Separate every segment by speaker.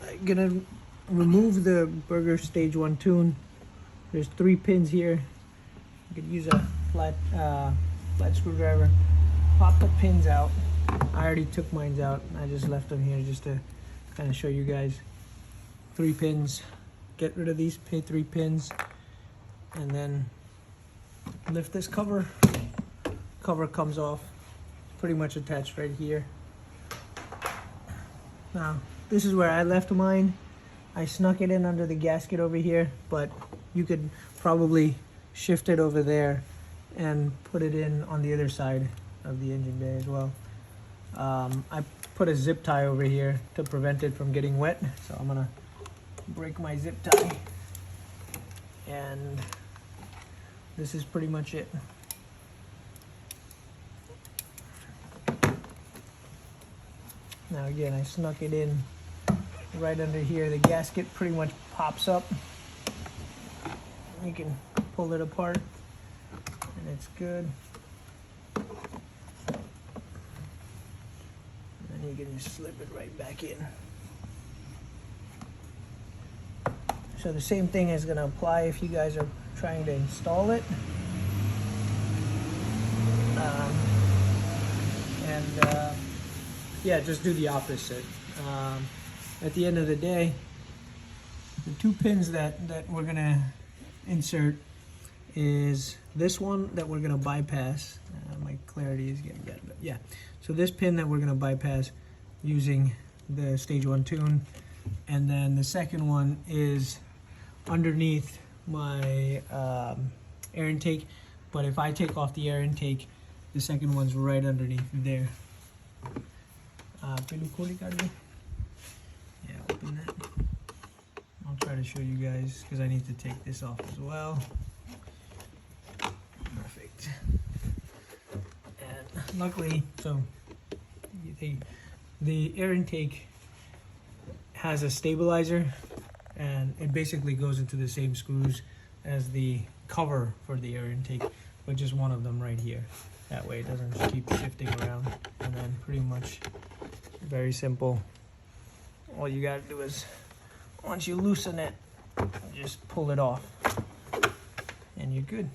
Speaker 1: I'm gonna remove the Burger Stage 1 tune. There's 3 pins here. You could use a flat screwdriver. Pop the pins out. I already took mine out. I just left them here just to kind of show you guys. 3 pins. Get rid of these 3 pins, and then lift this cover. Cover comes off. Pretty much attached right here. Now, this is where I left mine. I snuck it in under the gasket over here, but you could probably shift it over there and put it in on the other side of the engine bay as well. I put a zip tie over here to prevent it from getting wet, so I'm gonna break my zip tie, and this is pretty much it. Now again, I snuck it in right under here. The gasket pretty much pops up. You can pull it apart and it's good. And then you can just slip it right back in. So the same thing is going to apply if you guys are trying to install it. Yeah, just do the opposite. At the end of the day, the 2 pins that we're gonna insert is this one that we're gonna bypass. My clarity is getting bad, but yeah. So this pin that we're gonna bypass using the Stage 1 tune, and then the second one is underneath my air intake. But if I take off the air intake, the second one's right underneath there. Yeah, open that. I'll try to show you guys because I need to take this off as well. Perfect. And luckily, so the air intake has a stabilizer, and it basically goes into the same screws as the cover for the air intake, but just one of them right here. That way it doesn't just keep shifting around. And then pretty much very simple. All you gotta do is, once you loosen it, just pull it off and you're good.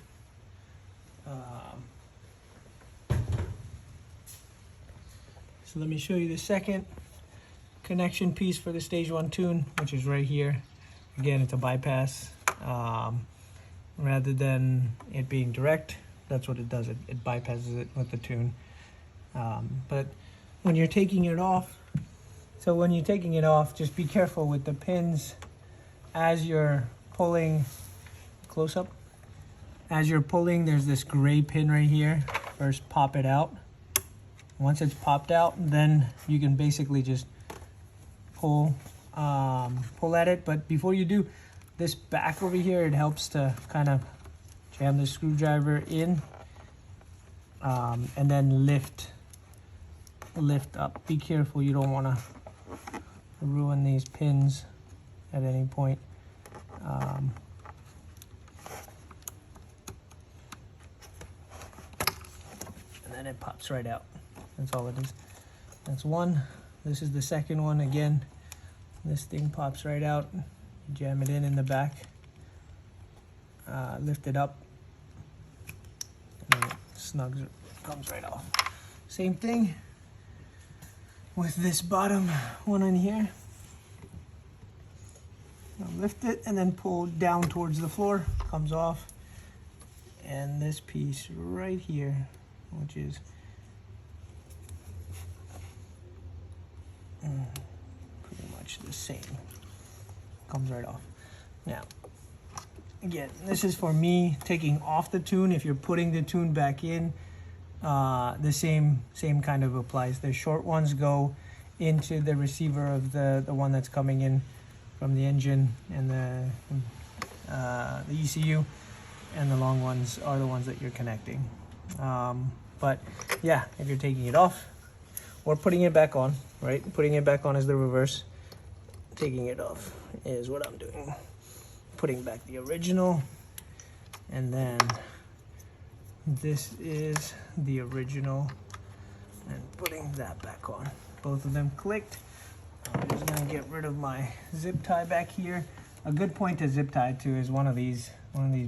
Speaker 1: So let me show you the second connection piece for the Stage 1 tune, which is right here. Again, it's a bypass. Rather than it being direct, that's what it does. It bypasses it with the tune. But when you're taking it off, just be careful with the pins as you're pulling. Close up. As you're pulling, there's this gray pin right here. First, pop it out. Once it's popped out, then you can basically just pull at it. But before you do, this back over here, it helps to kind of jam the screwdriver in, and then lift up. Be careful, you don't want to ruin these pins at any point. And then it pops right out. That's all it is. That's one. This is the second one. Again, this thing pops right out. Jam it in the back. Lift it up, and then it comes right off. Same thing with this bottom one in here. I'll lift it and then pull down towards the floor, comes off. And this piece right here, which is pretty much the same, comes right off. Now, again, this is for me taking off the tune. If you're putting the tune back in, the same kind of applies. The short ones go into the receiver of the one that's coming in from the engine and the ECU, and the long ones are the ones that you're connecting. But yeah, if you're taking it off or putting it back on, right? Putting it back on is the reverse. Taking it off is what I'm doing. Putting back the original, and then this is the original, and putting that back on. Both of them clicked. I'm just gonna get rid of my zip tie back here. A good point to zip tie to is one of these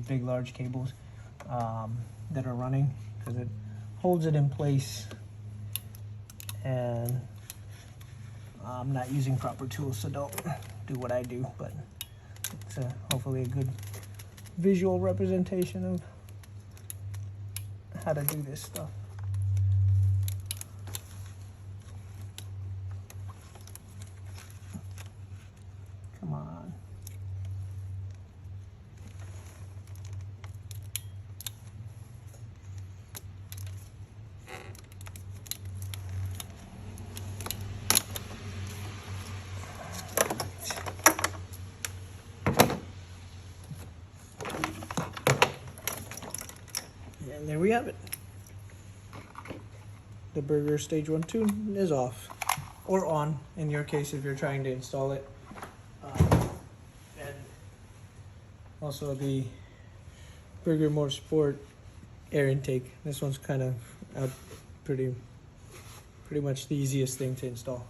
Speaker 1: big large cables that are running, because it holds it in place. And I'm not using proper tools, so don't do what I do, but it's hopefully a good visual representation of how to do this stuff. Come on. And there we have it. The Burger Stage 1 tune is off, or on in your case if you're trying to install it. And also the Burger Motorsport air intake. This one's kind of pretty much the easiest thing to install.